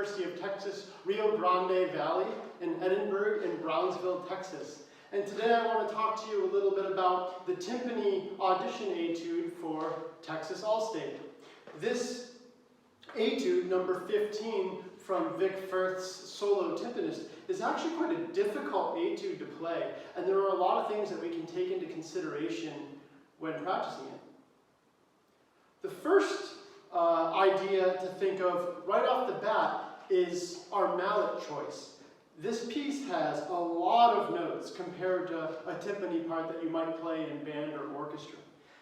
University of Texas, Rio Grande Valley, in Edinburgh, and Brownsville, Texas. And today I want to talk to you a little bit about the Timpani audition etude for Texas Allstate. This etude, number 15, from Vic Firth's solo Timpanist, is actually quite a difficult etude to play, and there are a lot of things that we can take into consideration when practicing it. The first idea to think of right off the bat is our mallet choice. This piece has a lot of notes compared to a timpani part that you might play in band or orchestra.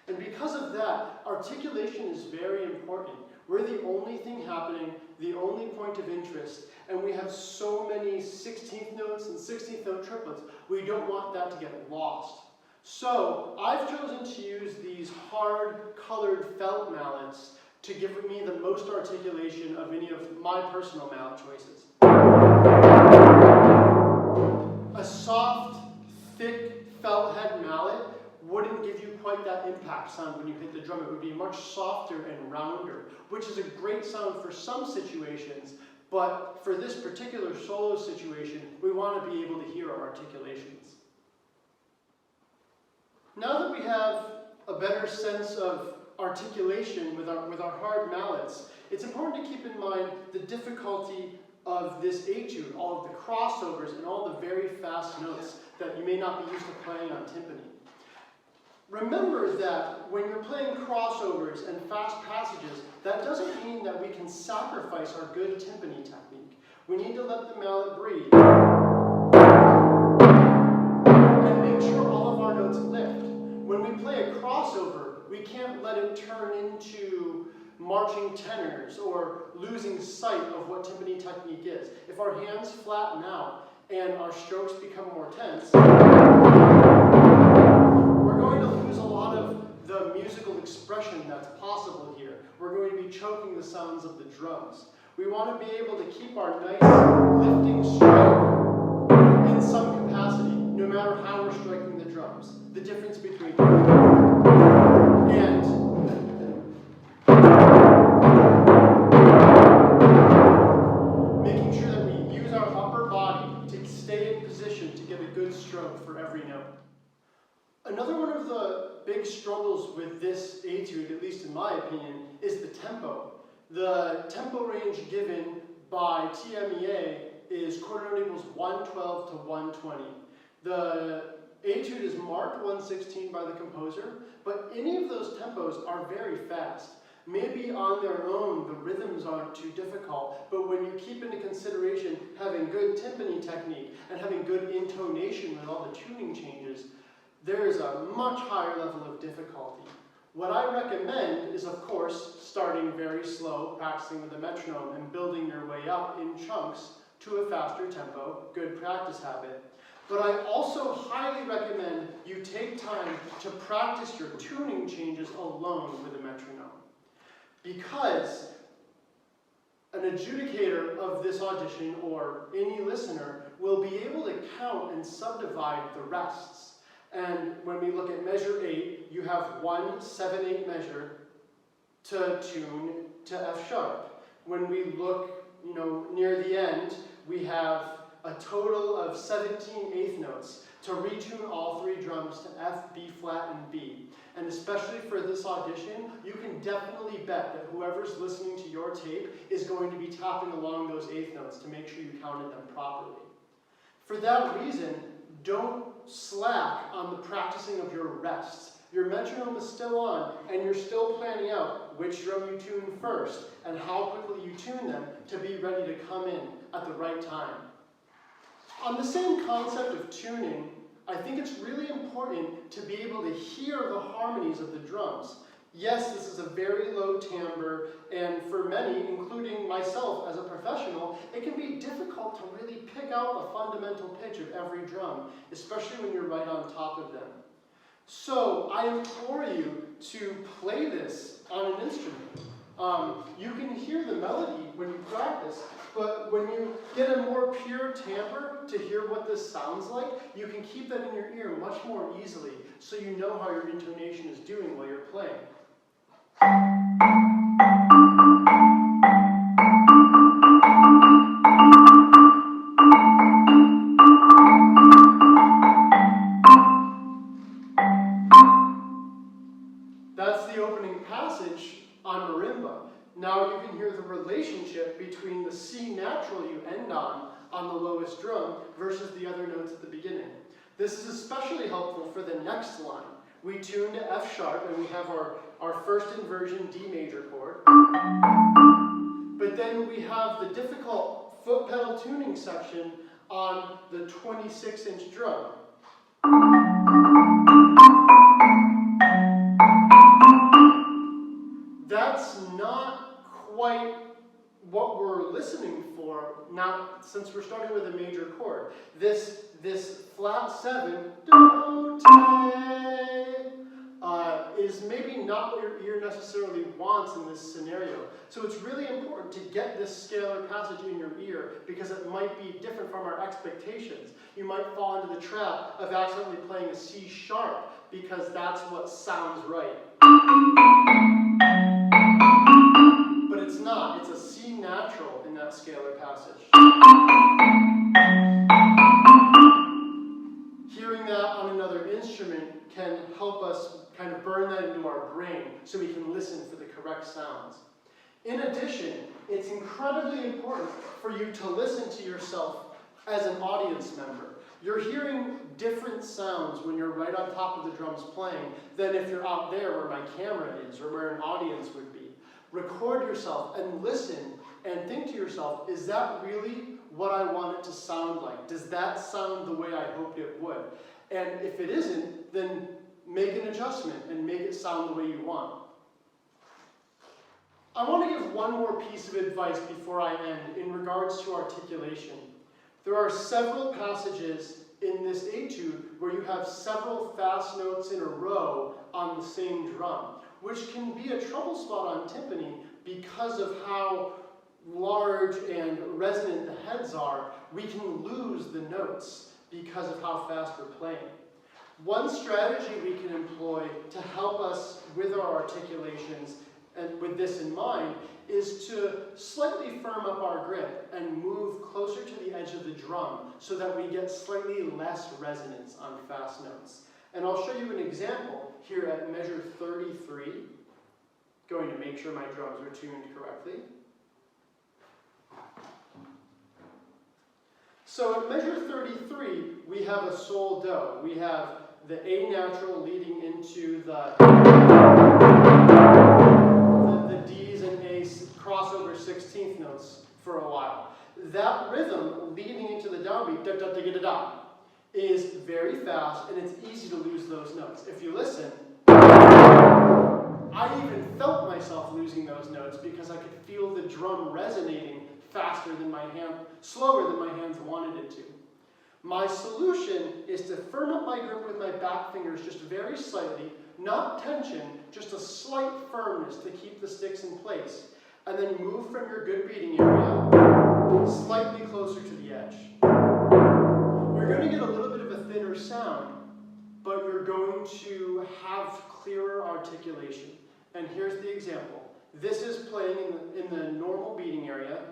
And because of that, articulation is very important. We're the only thing happening, the only point of interest, and we have so many 16th notes and 16th note triplets, we don't want that to get lost. So I've chosen to use these hard colored felt mallets to give me the most articulation of any of my personal mallet choices. A soft, thick felt head mallet wouldn't give you quite that impact sound when you hit the drum. It would be much softer and rounder, which is a great sound for some situations, but for this particular solo situation, we want to be able to hear our articulations. Now that we have a better sense of articulation with our hard mallets, it's important to keep in mind the difficulty of this etude, all of the crossovers and all the very fast notes that you may not be used to playing on timpani. Remember that when you're playing crossovers and fast passages, that doesn't mean that we can sacrifice our good timpani technique. We need to let the mallet breathe and make sure all of our notes lift. When we play a crossover, we can't let it turn into marching tenors or losing sight of what timpani technique is. If our hands flatten out and our strokes become more tense, we're going to lose a lot of the musical expression that's possible here. We're going to be choking the sounds of the drums. We want to be able to keep our nice lifting stroke in some capacity, no matter how we're striking the drums. The difference between and making sure that we use our upper body to stay in position to get a good stroke for every note. Another one of the big struggles with this etude, at least in my opinion, is the tempo. The tempo range given by TMEA is quarter note equals 112 to 120. The etude is marked 116 by the composer, but any of those tempos are very fast. Maybe on their own the rhythms aren't too difficult, but when you keep into consideration having good timpani technique and having good intonation with all the tuning changes, there is a much higher level of difficulty. What I recommend is, of course, starting very slow, practicing with a metronome, and building your way up in chunks to a faster tempo, good practice habit. But I also highly recommend you take time to practice your tuning changes alone with a metronome. Because an adjudicator of this audition, or any listener, will be able to count and subdivide the rests. And when we look at measure 8, you have 1 7/8 measure to tune to F sharp. When we look, near the end, we have a total of 17 eighth notes to retune all 3 drums to F, B flat, and B. And especially for this audition, you can definitely bet that whoever's listening to your tape is going to be tapping along those eighth notes to make sure you counted them properly. For that reason, don't slack on the practicing of your rests. Your metronome is still on, and you're still planning out which drum you tune first and how quickly you tune them to be ready to come in at the right time. On the same concept of tuning, I think it's really important to be able to hear the harmonies of the drums. Yes, this is a very low timbre, and for many, including myself as a professional, it can be difficult to really pick out the fundamental pitch of every drum, especially when you're right on top of them. So I implore you to play this on an instrument. You can hear the melody when you practice, but when you get a more pure timbre to hear what this sounds like, you can keep that in your ear much more easily, so you know how your intonation is doing while you're playing. on the lowest drum versus the other notes at the beginning. This is especially helpful for the next line. We tune to F sharp and we have our first inversion D major chord. But then we have the difficult foot pedal tuning section on the 26-inch drum. That's not quite what we're listening for, not since we're starting with a major chord. This flat 7 is maybe not what your ear necessarily wants in this scenario. So it's really important to get this scalar passage in your ear because it might be different from our expectations. You might fall into the trap of accidentally playing a C sharp because that's what sounds right. But it's not. It's a C natural in that scalar passage. Hearing that on another instrument can help us kind of burn that into our brain so we can listen for the correct sounds. In addition, it's incredibly important for you to listen to yourself as an audience member. You're hearing different sounds when you're right on top of the drums playing than if you're out there where my camera is or where an audience would be. Record yourself and listen and think to yourself, is that really what I want it to sound like? Does that sound the way I hoped it would? And if it isn't, then make an adjustment and make it sound the way you want. I want to give one more piece of advice before I end in regards to articulation. There are several passages in this etude where you have several fast notes in a row on the same drum, which can be a trouble spot on timpani because of how large and resonant the heads are. We can lose the notes because of how fast we're playing. One strategy we can employ to help us with our articulations, and with this in mind, is to slightly firm up our grip and move closer to the edge of the drum so that we get slightly less resonance on fast notes. And I'll show you an example here at measure 33. Going to make sure my drums are tuned correctly. So at measure 33, we have a sol do. We have the A natural leading into the D's and A's crossover 16th notes for a while. That rhythm leading into the downbeat, da da da da da, is very fast and it's easy to lose those notes. If you listen, I even felt myself losing those notes because I could feel the drum resonating faster than my hand, slower than my hands wanted it to. My solution is to firm up my grip with my back fingers just very slightly, not tension, just a slight firmness to keep the sticks in place, and then move from your good beating area slightly closer to the edge. You're going to get a little bit of a thinner sound, but you're going to have clearer articulation. And here's the example. This is playing in the normal beating area,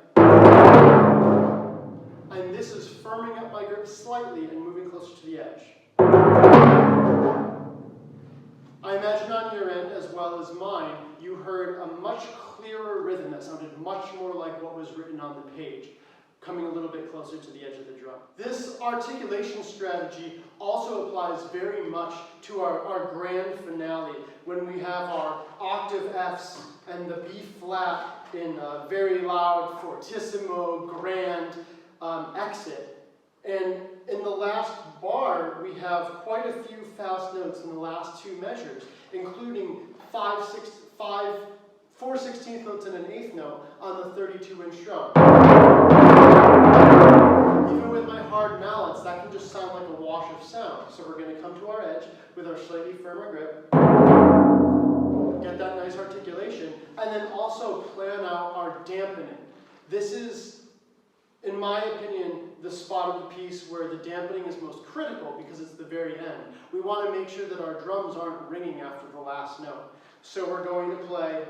and this is firming up my grip slightly and moving closer to the edge. I imagine on your end, as well as mine, you heard a much clearer rhythm that sounded much more like what was written on the page, coming a little bit closer to the edge of the drum. This articulation strategy also applies very much to our grand finale, when we have our octave Fs and the B flat in a very loud, fortissimo, grand exit. And in the last bar, we have quite a few fast notes in the last two measures, including 4 16th notes and an 8th note on the 32-inch drum. Even with my hard mallets, that can just sound like a wash of sound. So we're going to come to our edge with our slightly firmer grip, get that nice articulation, and then also plan out our dampening. This is, in my opinion, the spot of the piece where the dampening is most critical because it's the very end. We want to make sure that our drums aren't ringing after the last note. So we're going to play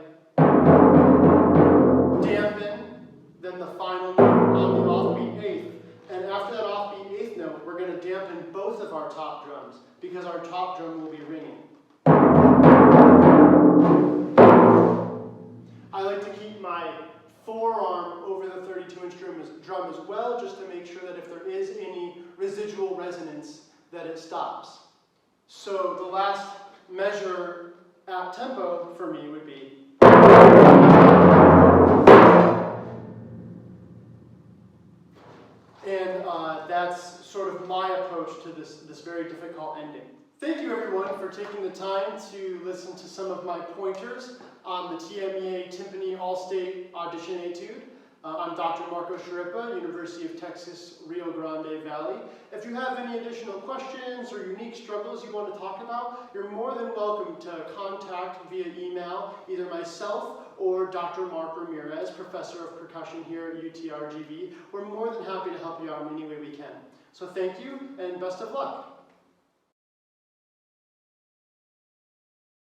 dampen, then the final note on the offbeat 8th. And after that offbeat 8th note, we're going to dampen both of our top drums because our top drum will be ringing. I like to keep my forearm over the 32-inch drum as well, just to make sure that if there is any residual resonance, that it stops. So the last measure at tempo for me would be. And that's sort of my approach to this very difficult ending. Thank you everyone for taking the time to listen to some of my pointers on the TMEA Timpani All-State Audition Etude. I'm Dr. Marco Schirripa, University of Texas, Rio Grande Valley. If you have any additional questions or unique struggles you want to talk about, you're more than welcome to contact via email either myself or Dr. Mark Ramirez, Professor of Percussion here at UTRGV. We're more than happy to help you out in any way we can. So thank you and best of luck.